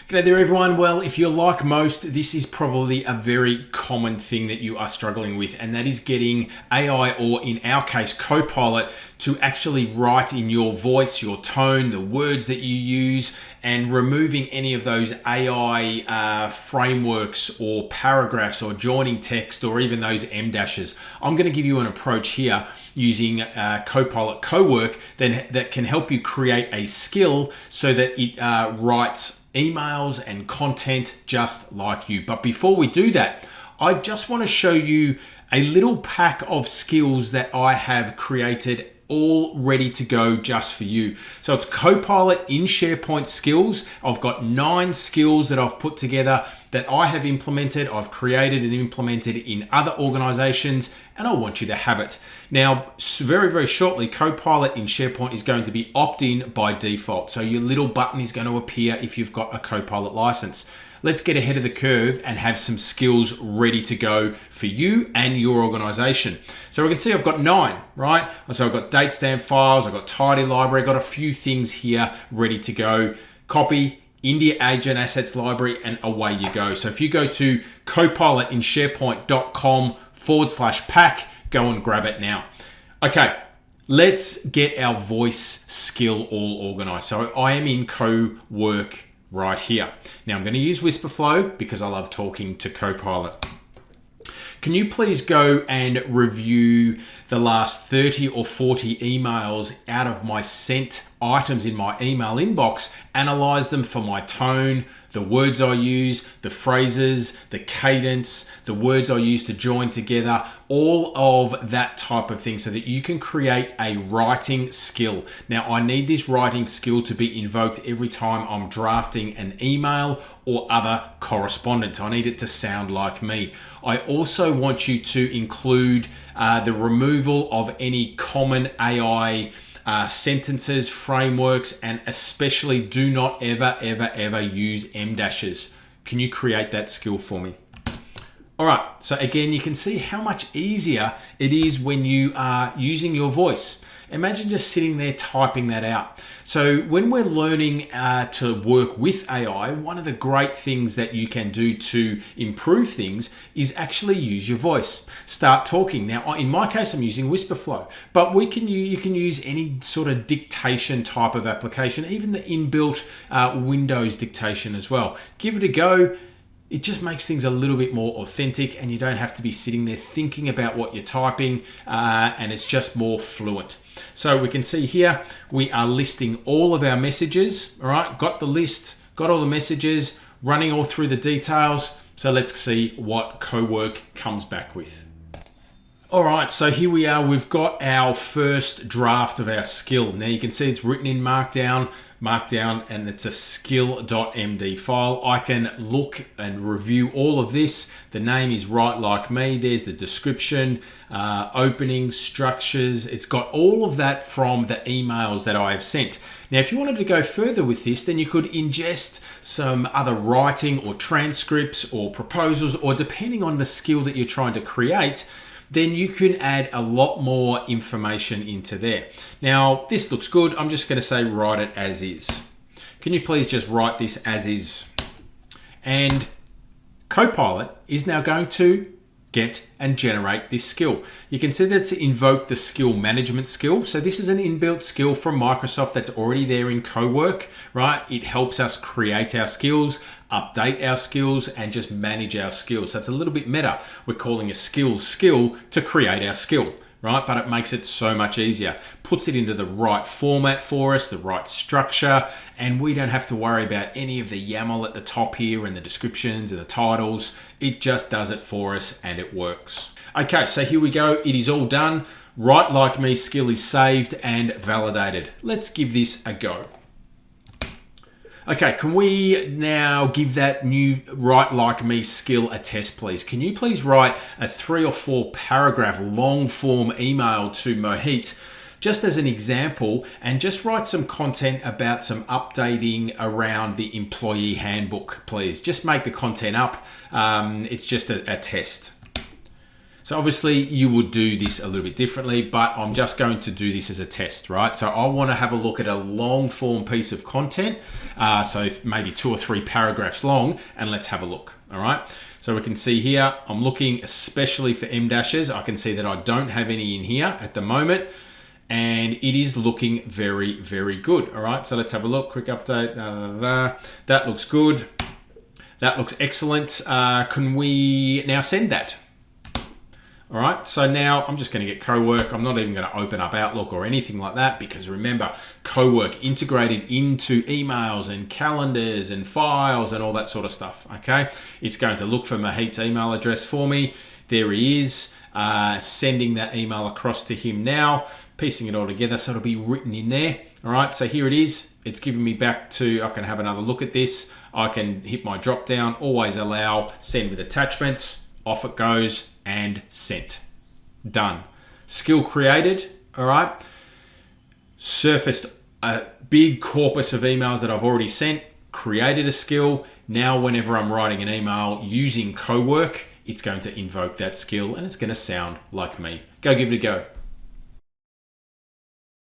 G'day there everyone. Well, if you're like most, this is probably a very common thing that you are struggling with, and that is getting AI, or in our case, Copilot, to actually write in your voice, your tone, the words that you use, and removing any of those AI frameworks or paragraphs or joining text or even those M dashes. I'm going to give you an approach here using Copilot Cowork that can help you create a skill so that it writes emails and content just like you. But before we do that, I just want to show you a little pack of skills that I have created all ready to go just for you. So it's Copilot in SharePoint skills. I've got 9 skills that I've put together that I have implemented, I've created and implemented in other organizations, and I want you to have it. Now, very, very shortly, Copilot in SharePoint is going to be opt-in by default. So your little button is going to appear if you've got a Copilot license. Let's get ahead of the curve and have some skills ready to go for you and your organization. So we can see I've got 9, right? So I've got date stamp files, I've got tidy library, I've got a few things here ready to go. Copy, India Agent Assets Library, and away you go. So if you go to copilotinsharepoint.com/pack, go and grab it now. Okay, let's get our voice skill all organized. So I am in Cowork right here. Now I'm going to use Whisperflow because I love talking to Copilot. Can you please go and review the last 30 or 40 emails out of my sent items in my email inbox, analyze them for my tone, the words I use, the phrases, the cadence, the words I use to join together, all of that type of thing so that you can create a writing skill. Now, I need this writing skill to be invoked every time I'm drafting an email or other correspondence. I need it to sound like me. I also want you to include the removal of any common AI sentences, frameworks, and especially do not ever use M dashes. Can you create that skill for me? All right, so again, you can see how much easier it is when you are using your voice. Imagine just sitting there typing that out. So when we're learning to work with AI, one of the great things that you can do to improve things is actually use your voice. Start talking. Now, in my case, I'm using Whisperflow, but you can use any sort of dictation type of application, even the inbuilt Windows dictation as well. Give it a go. It just makes things a little bit more authentic, and you don't have to be sitting there thinking about what you're typing, and it's just more fluent. So we can see here, we are listing all of our messages. All right, got the list, got all the messages, running all through the details. So let's see what Cowork comes back with. All right, so here we are. We've got our first draft of our skill. Now you can see it's written in Markdown, and it's a skill.md file. I can look and review all of this. The name is right like me. There's the description, opening, structures. It's got all of that from the emails that I have sent. Now, if you wanted to go further with this, then you could ingest some other writing or transcripts or proposals, or depending on the skill that you're trying to create, then you can add a lot more information into there. Now, this looks good. I'm just going to say write it as is. Can you please just write this as is? And Copilot is now going to get and generate this skill. You can see that it's invoked the skill management skill. So this is an inbuilt skill from Microsoft that's already there in Cowork, right? It helps us create our skills, update our skills, and just manage our skills. So it's a little bit meta. We're calling a skill to create our skill, right? But it makes it so much easier. Puts it into the right format for us, the right structure, and we don't have to worry about any of the YAML at the top here and the descriptions and the titles. It just does it for us, and it works. Okay, so here we go. It is all done. Write Like Me skill is saved and validated. Let's give this a go. Okay, can we now give that new Write Like Me skill a test, please? Can you please write a 3 or 4 paragraph long form email to Mohit, just as an example, and just write some content about some updating around the employee handbook, please. Just make the content up. It's just a test. So obviously you would do this a little bit differently, but I'm just going to do this as a test, right? So I want to have a look at a long form piece of content, so maybe 2 or 3 paragraphs long, and let's have a look, all right? So we can see here, I'm looking especially for M dashes. I can see that I don't have any in here at the moment, and it is looking very, very good, all right? So let's have a look, quick update, that looks good. That looks excellent. Can we now send that? All right, so now I'm just going to get Cowork. I'm not even going to open up Outlook or anything like that, because remember, Cowork integrated into emails and calendars and files and all that sort of stuff, okay? It's going to look for Mahit's email address for me. There he is, sending that email across to him now, piecing it all together so it'll be written in there. All right, so here it is. It's giving me back to, I can have another look at this. I can hit my drop down, always allow, send with attachments, off it goes, and sent. Done. Skill created, all right? Surfaced a big corpus of emails that I've already sent, created a skill. Now, whenever I'm writing an email using Cowork, it's going to invoke that skill and it's going to sound like me. Go give it a go.